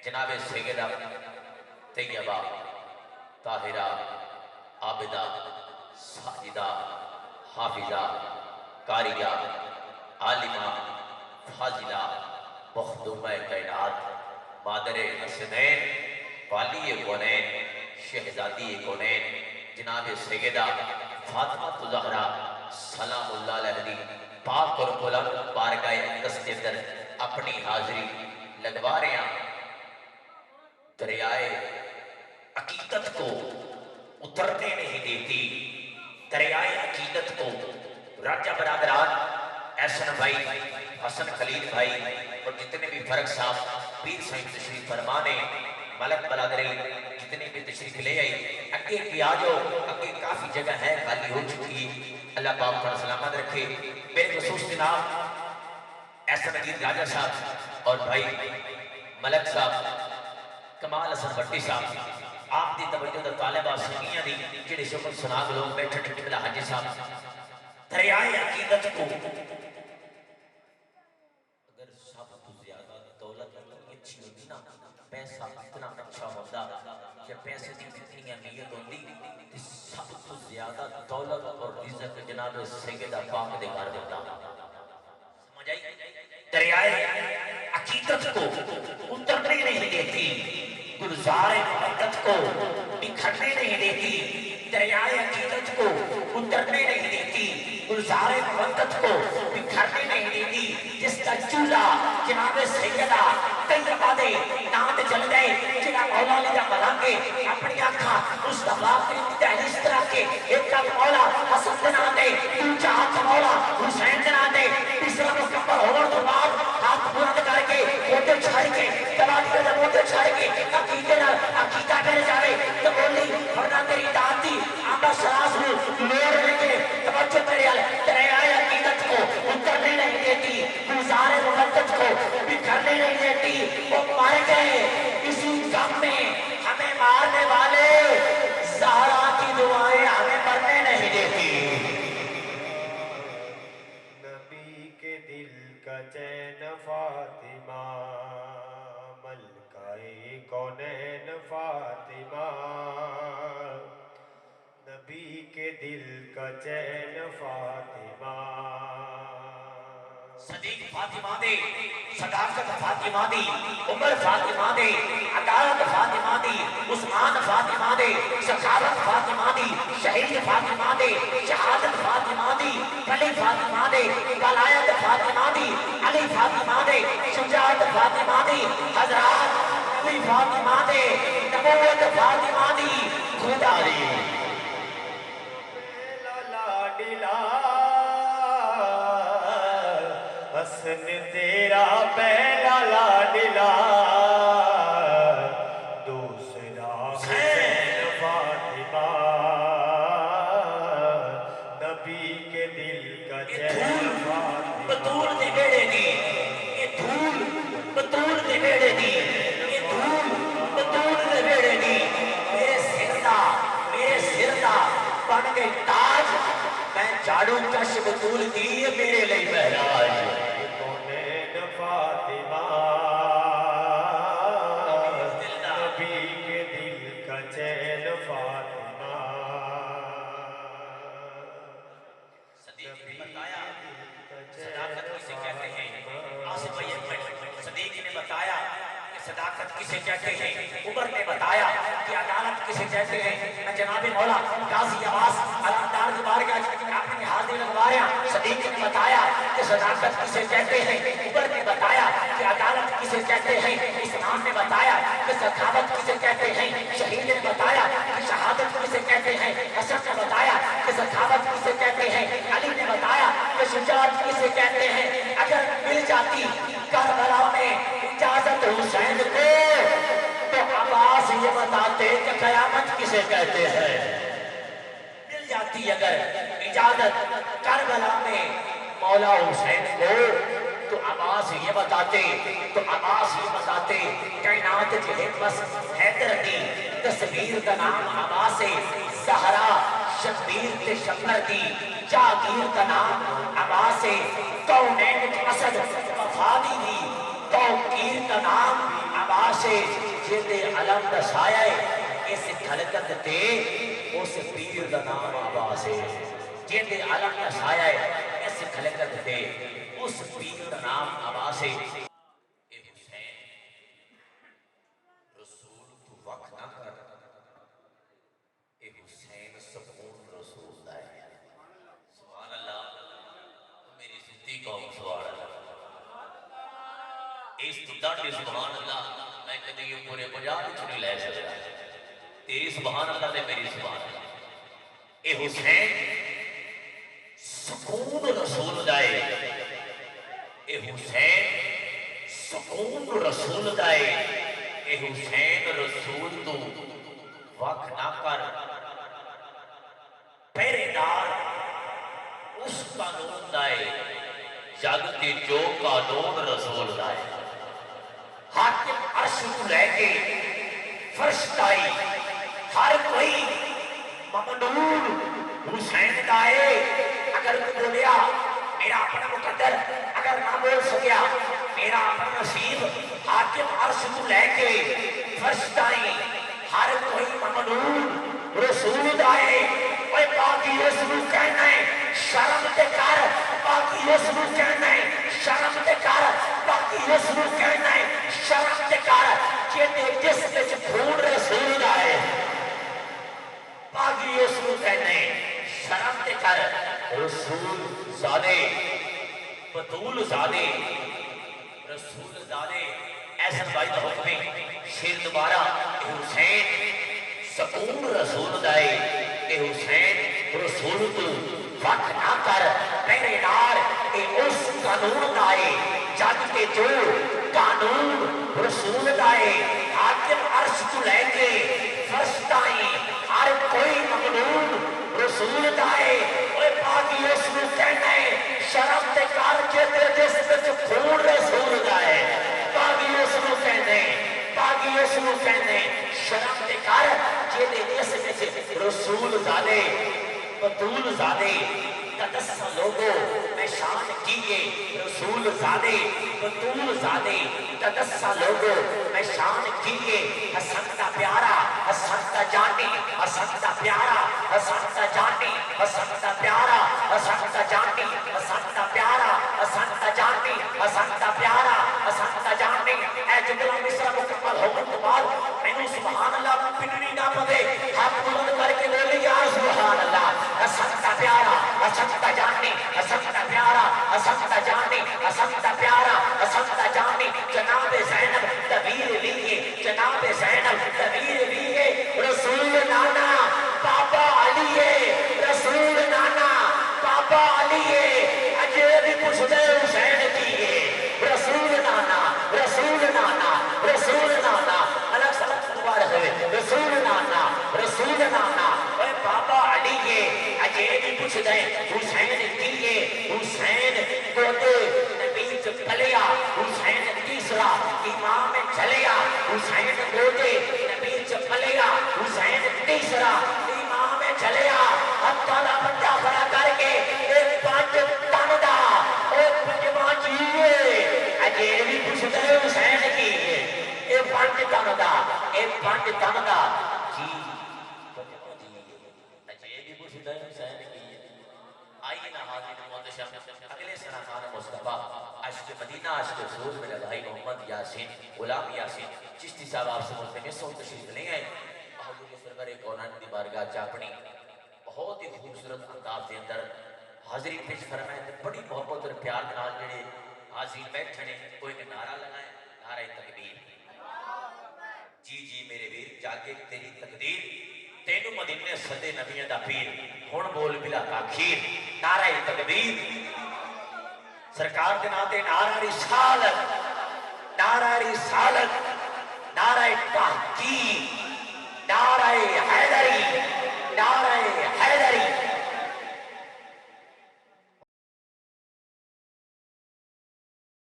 جناب سیدہ طیبہ طاہرہ عابدہ ساجدہ حافظہ قاریہ عالمہ فاضلہ مخدومہ کائنات مادر حسنین والی کونین شہزادی کونین جناب سیدہ فاطمہ زہرا سلام اللہ علیہ پاک اور بلند بارگاہ اقدس کے اندر اپنی حاضری لگوا رہے ہیں۔ دریائے عقیدت کو اترنے نہیں دیتی، دریائے عقیدت کو راجہ برادران احسن بھائی حسن خلیل بھائی اور جتنے بھی فرق صاحب پیر صاحب تشریف فرمانے ملک برادری جتنے بھی تشریف لے آئی اگے کی آجو اگے کافی جگہ ہے خالی ہو چکی اللہ پاک پر سلامت رکھے۔ میرے خصوص جناب احسن عزیز راجہ صاحب اور بھائی ملک صاحب کمال حسن بٹی صاحب آپ دی توجہ دا طالبہ سنگیاں دی جڑے شکر سناگ لوگ بیٹھے ٹھٹلا حاجی صاحب دریائے عقیدت کو اگر سب تو زیادہ دولت اتنی اچھی ہوتی نا پیسہ اتنا اچھا ہوتا کہ پیسے دی اتنی اہمیت ہوتی کہ سب تو زیادہ دولت اور رزق جناب سیدہ پاک دے گھر ہوتا۔ سمجھ آئی؟ دریائے عقیدت کو اترنے نہیں دیتی، گلزار محبت کو بکھرنے نہیں دیتی، دریائے عقیدت کو اترنے نہیں دیتی، گلزار محبت کو بکھرنے نہیں دیتی۔ جس کا چولہا جناب سیدہ طیبہ دے نام چل گئے جنہ مولا علی دا ملانگے اپنی آنکھاں اس دفاع کی تحلیس طرح کے ایک کا مولا حسن جنان دے دوجہ ہاتھ مولا حسین جنان دے تیسرا مکمل ہوور تو بعد ہاتھ بلند کر کے موٹے چھاڑ کے تبادی کے موٹے چھاڑ کے عقیدہ کر جاوے تو بولی ورنہ تیری دانتی آمدہ سراس ہوں لوڑ لے کے توجہ تیرے دریائے عقیدت کو اترنے نہیں دیتی، گلزار مقدس کو بکھرنے نہیں دیتی۔ وہ مر گئے اسی غم میں ہمیں مارنے والے زہرا کی دعائیں ہمیں مرنے نہیں دیتی۔ نبی کے دل کا چین فاطمہ ملکہ کونین فاطمہ، نبی کے دل کا چین فاطمہ، صدیق فاطمہ دے صداقت فاطمہ دی عمر فاطمہ دے عدالت فاطمہ دی عثمان فاطمہ دے سخاوت فاطمہ دی شہید فاطمہ دے شہادت فاطمہ دی علی فاطمہ دے ولایت فاطمہ دی علی فاطمہ دے شجاعت فاطمہ دی حضرات علی فاطمہ دے نبوت فاطمہ دی خدا دی حسن تیرا پہلا لاڈلا دوسرا حسین فاطمہ، نبی کے دل کا چین فاطمہ، بطول دی بیڑے دی یہ دھول بطول دی بیڑے دی یہ دھول بطول دی بیڑے دی میرے سردہ بن گئی تاج میں جاڑوں کش بطول دی میرے لئی مہراج کونین فاطمہ، نبی کے دل کا چین فاطمہ، صدیق نے بتایا صداقت کسے کہتے ہیں، آصف بھائی صدیق نے بتایا کہ صداقت کسے کہتے ہیں، عمر نے بتایا کہ عدالت کسے کہتے ہیں۔ میں جناب مولا قاضی عباس علامدار کی بارگاہ اپنی حاضری لگوا رہا ہوں۔ صدیق نے بتایا کہ صداقت کسے کہتے ہیں، عمر نے بتایا کہ عدالت کسے کہتے ہیں، اسلام نے بتایا کہ سخاوت کسے کہتے ہیں، شہید نے بتایا کہ شہادت کسے کہتے ہیں، حسن نے بتایا کہ سخاوت کسے کہتے ہیں، علی نے بتایا کہ شجاعت کسے کہتے ہیں۔ اگر مل جاتی کربلا میں اجازت حسین کو تو عباس یہ بتاتے کہ قیامت کسے کہتے ہیں۔ مل جاتی اگر اجازت کربلا میں مولا حسین کو تو عباس یہ بتاتے کائنات کے بس حیدر دی تصویر کا نام عباس زہرا شبیر تے شبر دی جاگیر کا نام عباس کونین کے اسد وفادی دی توقیر کا نام عباس عباس ہے جیندے علم دا سایہ ہے اس خلقت تے اس پیر دا نام عباس ہے جیندے علم دا سایہ ہے اس خلقت تے اس پیر دا نام عباس ہے اے حسین رسول تو وقت نہ کر اے حسین سکون رسول دا ہے سبحان اللہ میری ستی قوم سبحان اللہ اس تو ڈاڈے سبحان اللہ میں کدی یہ پورے پنجاب وچ نہیں لے سکتا تیری سبحان اللہ تے میری سبحان اللہ اے حسین سکون رسول دا ہے اے حسین سکون رسول دا ہے اے حسین رسول تو وقت نہ کر پہرے دار اس قانون دا ہے جگ تے جو قانون رسول دا ہے حاکم عرش کو لے کے فرش تائی ہر کوئی ممنون حسین دائے اگر تو بولیا میرا اپنا مقدر اگر نہ بول سکیا میرا اپنا نصیب حاکم عرش کو لے کے فرش تائی ہر کوئی ممنون رسول دائے اوے باقی رسول کہنا ہے شرم تے کر باقی رسول کہنا ہے شرم تے کر باقی رسول کہنا ہے شرم تے کر جیتے جس وچ خون رسول دا ہے باقی رسول کہنا ہے شرم تے کر رسول زادے بطول زادے رسول زادے ایسا بھائی دا حکم ہے شیر دوبارہ حسین سکون رسول دائے اے حسین رسول تو وقت نہ کر پہرے دار اے اس قانون دائے جگ کے جو قانون رسول دائے حاکم عرش کو لے کے فرش دائیں ہر کوئی ممنون رسول دائے اوے باقی اس میں کہنا ہے شرم تے کار جیتے جس وچ خون رسول دائے باقی اس میں کہنا ہے باقی اس میں کہنا ہے شرم تے کار جیتے جس وچ رسول زادے بطول زادے تدسا لوگو میں شان کیے رسول زادے بطول زادے تدسا لوگو میں شان کیے حسن کا پیارا حسن کا جانی حسن کا پیارا حسن کا جانی حسن کا پیارا حسن کا جانی حسن کا پیارا حسن کا جانی حسن کا پیارا حسن کا جانی اے جملہ مصرہ مکمل ہوگن تو بعد میں نے سبحان اللہ پنڈنی نہ پدے ہاتھ بلند کر کے لے لیا سبحان اللہ حسن کا پیارا حسن کا جانی حسن کا پیارا حسن کا جانی حسن کا پیارا حسن کا جانی جناب زینب دبیر لیے جناب زینب دبیر لیے رسول نانا بابا علی رسول نانا بابا علی اجے بھی پوچھ دے حسین کیے رسول نانا رسول نانا رسول نانا الگ سلام مبارک ہوئے رسول نانا رسول نانا اے بابا علی اجے بھی پوچھ دے حسین کیے حسین کو دے نبی پلیا حسین تیسرا امام چلیا حسین کو دے نبی پلیا حسین تیسرا امام چلیا حتیٰ دا بچہ بڑا کر کے ایک پانچ تن دا ایک پنجواں چیئے اجے بھی پوچھ دے حسین کیے ایک پانچ تن دا ایک پانچ تن دا جی پنجواں چیئے اجے بھی پوچھ دے حسین کیے آئیے نا حاضر محتشم اگلے سنہ خان مصطفیٰ عشق مدینہ عشق رسول میرے بھائی محمد یاسین غلام یاسین چشتی صاحب آپ سے ملتمس ہوں تشریف لے آئے حضور سرور کونان دی بارگاہ چاپنی بہت ہی خوبصورت انداز دے اندر حاضری پیش فرمائے تے بڑی محبت اور پیار نال جڑے حاضرین بیٹھنے کوئی ایک نعرہ لگائے نعرہ تکبیر جی جی میرے ویر جاگے تیری تقدیر تینو مدینے صدے نبیوں دا پیر ہن بول بلا تاخیر نعرہ تکبیر سرکار دے نام تے نعرہ رسالت